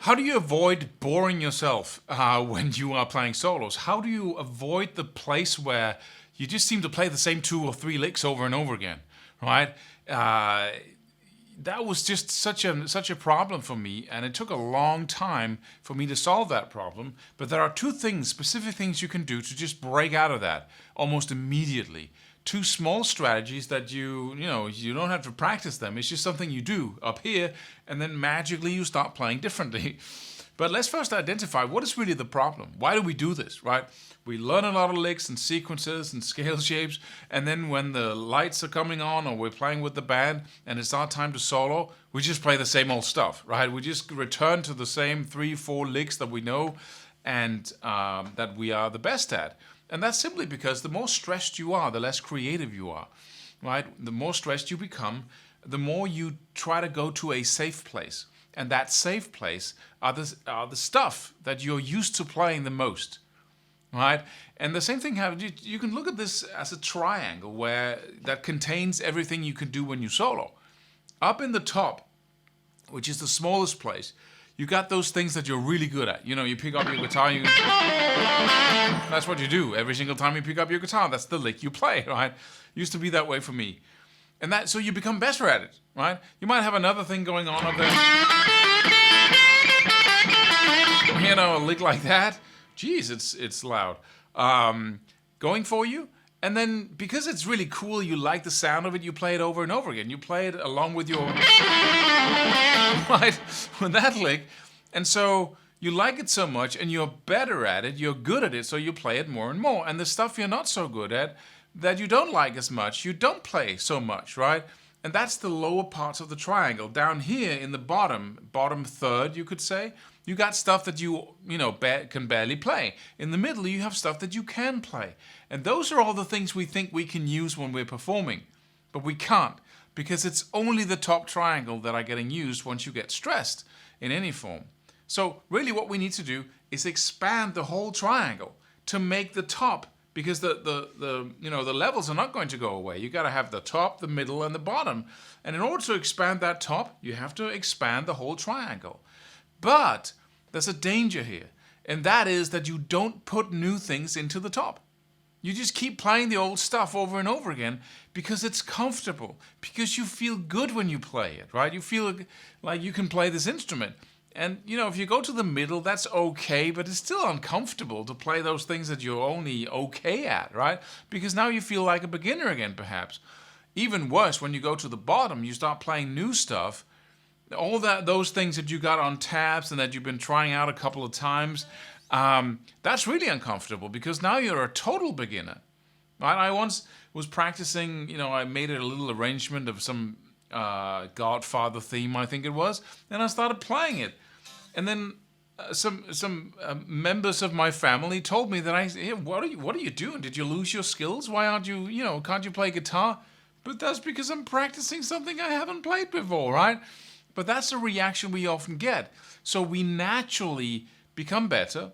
how do you avoid boring yourself when you are playing solos? How do you avoid the place where you just seem to play the same 2 or 3 licks over and over again, right? That was just such a problem for me, and it took a long time for me to solve that problem. But there are 2 things, specific things you can do to just break out of that almost immediately. 2 small strategies that you don't have to practice them. It's just something you do up here, and then magically you start playing differently. But let's first identify what is really the problem. Why do we do this, right? We learn a lot of licks and sequences and scale shapes, and then when the lights are coming on or we're playing with the band and it's our time to solo, we just play the same old stuff, right? We just return to the same 3, 4 licks that we know and that we are the best at. And that's simply because the more stressed you are, the less creative you are, right? The more stressed you become, the more you try to go to a safe place. And that safe place are the stuff that you're used to playing the most, right? And the same thing happens. You can look at this as a triangle that contains everything you can do when you solo. Up in the top, which is the smallest place, you got those things that you're really good at. You pick up your guitar, that's what you do. Every single time you pick up your guitar, that's the lick you play, right? Used to be that way for me. And so you become better at it, right? You might have another thing going on up there. A lick like that. Jeez, it's loud. Going for you. And then, because it's really cool, you like the sound of it, you play it over and over again. You play it along with your... right? With that lick. And so you like it so much, and you're better at it, you're good at it, so you play it more and more. And the stuff you're not so good at, that you don't like as much, you don't play so much, right? And that's the lower parts of the triangle. Down here in the bottom third, you could say, you got stuff that you can barely play. In the middle, you have stuff that you can play. And those are all the things we think we can use when we're performing. But we can't, because it's only the top triangle that are getting used once you get stressed in any form. So really what we need to do is expand the whole triangle to make the top, because the levels are not going to go away. You got to have the top, the middle, and the bottom. And in order to expand that top, you have to expand the whole triangle. But there's a danger here, and that is that you don't put new things into the top. You just keep playing the old stuff over and over again because it's comfortable, because you feel good when you play it, right? You feel like you can play this instrument. And, if you go to the middle, that's okay, but it's still uncomfortable to play those things that you're only okay at, right? Because now you feel like a beginner again, perhaps. Even worse, when you go to the bottom, you start playing new stuff. All those things that you got on tabs and that you've been trying out a couple of times, that's really uncomfortable because now you're a total beginner. Right? I once was practicing, I made a little arrangement of some Godfather theme, I think it was, and I started playing it. And then some members of my family told me that hey, what are you doing? Did you lose your skills? Why aren't you, can't you play guitar? But that's because I'm practicing something I haven't played before, right? But that's a reaction we often get. So we naturally become better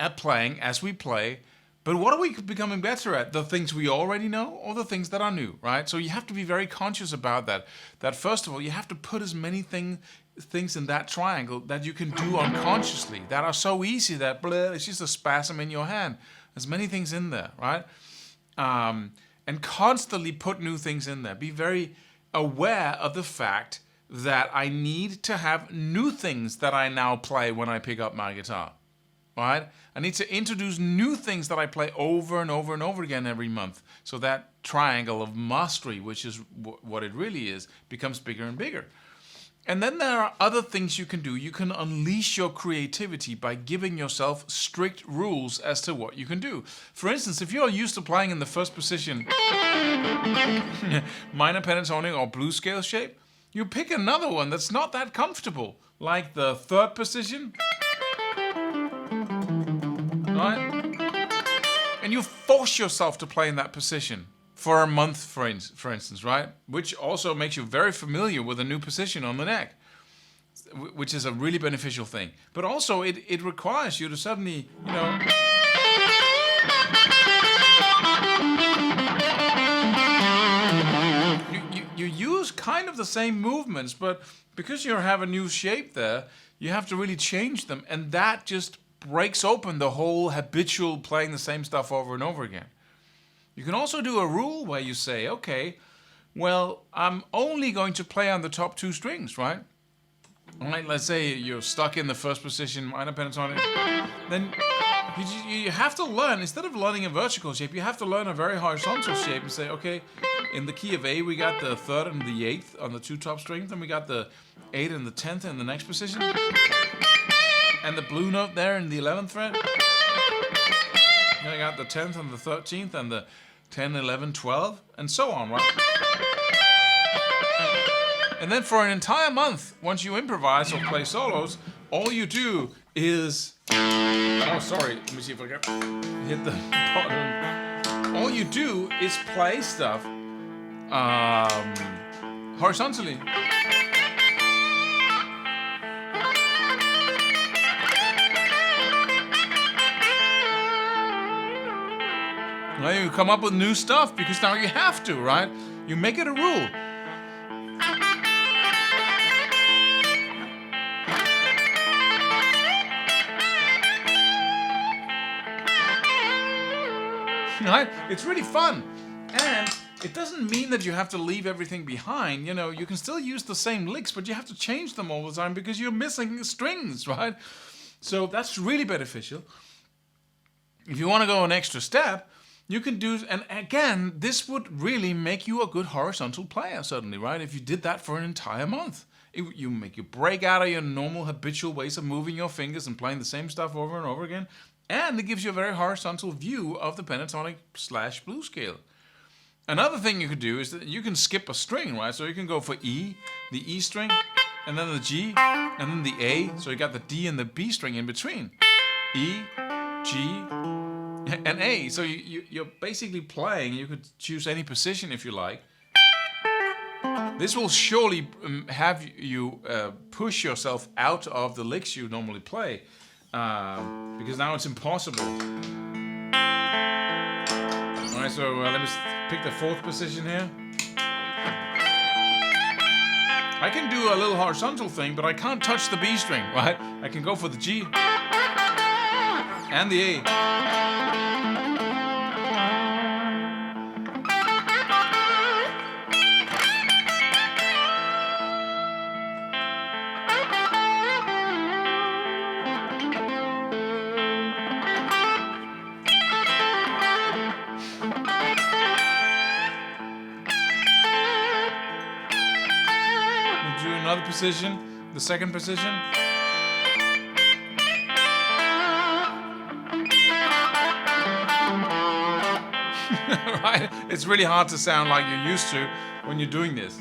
at playing as we play. But what are we becoming better at? The things we already know or the things that are new, right? So you have to be very conscious about that. That first of all, you have to put as many things in that triangle that you can do unconsciously, that are so easy that it's just a spasm in your hand. There's many things in there, right? And constantly put new things in there. Be very aware of the fact that I need to have new things that I now play when I pick up my guitar, right? I need to introduce new things that I play over and over and over again every month. So that triangle of mastery, which is what it really is, becomes bigger and bigger. And then there are other things you can do. You can unleash your creativity by giving yourself strict rules as to what you can do. For instance, if you're used to playing in the first position, minor pentatonic or blues scale shape, you pick another one that's not that comfortable, like the third position, right? And you force yourself to play in that position for a month, for instance, right? Which also makes you very familiar with a new position on the neck, which is a really beneficial thing. But also it requires you to suddenly, you use kind of the same movements, but because you have a new shape there, you have to really change them, and that just breaks open the whole habitual playing the same stuff over and over again. You can also do a rule where you say, okay, well, I'm only going to play on the top 2 strings, right? All right, let's say you're stuck in the first position, minor pentatonic. Then you have to learn, instead of learning a vertical shape, you have to learn a very horizontal shape and say, okay, in the key of A, we got the 3rd and the 8th on the 2 top strings, and we got the 8th and the 10th in the next position, and the blue note there in the 11th fret. Then I got the 10th and the 13th and the 10, 11, 12, and so on, right? And then for an entire month, once you improvise or play solos, all you do is... Oh, sorry. Let me see if I can hit the button. All you do is play stuff horizontally. Now you come up with new stuff because now you have to, right? You make it a rule. Right? It's really fun, and it doesn't mean that you have to leave everything behind. You know, you can still use the same licks, but you have to change them all the time because you're missing strings, right? So that's really beneficial. If you want to go an extra step, you can do, and again, this would really make you a good horizontal player suddenly, right? If you did that for an entire month. You make you break out of your normal habitual ways of moving your fingers and playing the same stuff over and over again. And it gives you a very horizontal view of the pentatonic / blues scale. Another thing you could do is that you can skip a string, right? So you can go for E, the E string, and then the G, and then the A. So you got the D and the B string in between. E, G, and A. So you're basically playing. You could choose any position if you like. This will surely have you push yourself out of the licks you normally play. Because now it's impossible. Alright, so let me pick the 4th position here. I can do a little horizontal thing, but I can't touch the B string, right? I can go for the G and the A. Another position, the 2nd position. Right? It's really hard to sound like you're used to when you're doing this.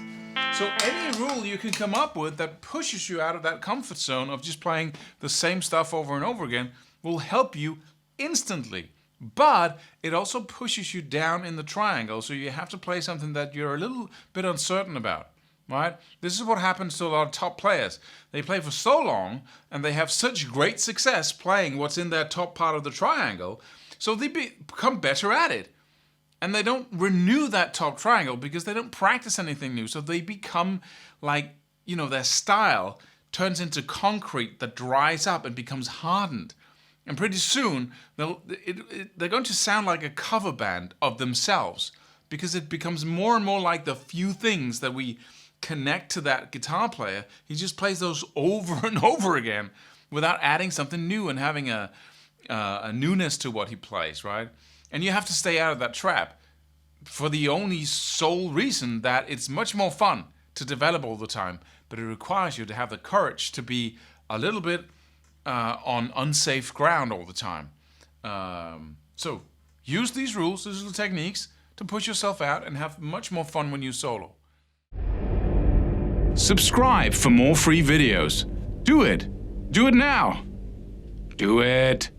So any rule you can come up with that pushes you out of that comfort zone of just playing the same stuff over and over again will help you instantly. But it also pushes you down in the triangle, so you have to play something that you're a little bit uncertain about. Right? This is what happens to a lot of top players. They play for so long and they have such great success playing what's in their top part of the triangle, so they become better at it. And they don't renew that top triangle because they don't practice anything new. So they become like, you know, their style turns into concrete that dries up and becomes hardened. And pretty soon they're going to sound like a cover band of themselves because it becomes more and more like the few things that we connect to that guitar player. He just plays those over and over again without adding something new and having a newness to what he plays, right? And you have to stay out of that trap for the only sole reason that it's much more fun to develop all the time, but it requires you to have the courage to be a little bit on unsafe ground all the time. So use these rules, these little techniques to push yourself out and have much more fun when you solo. Subscribe for more free videos. Do it. Do it now. Do it.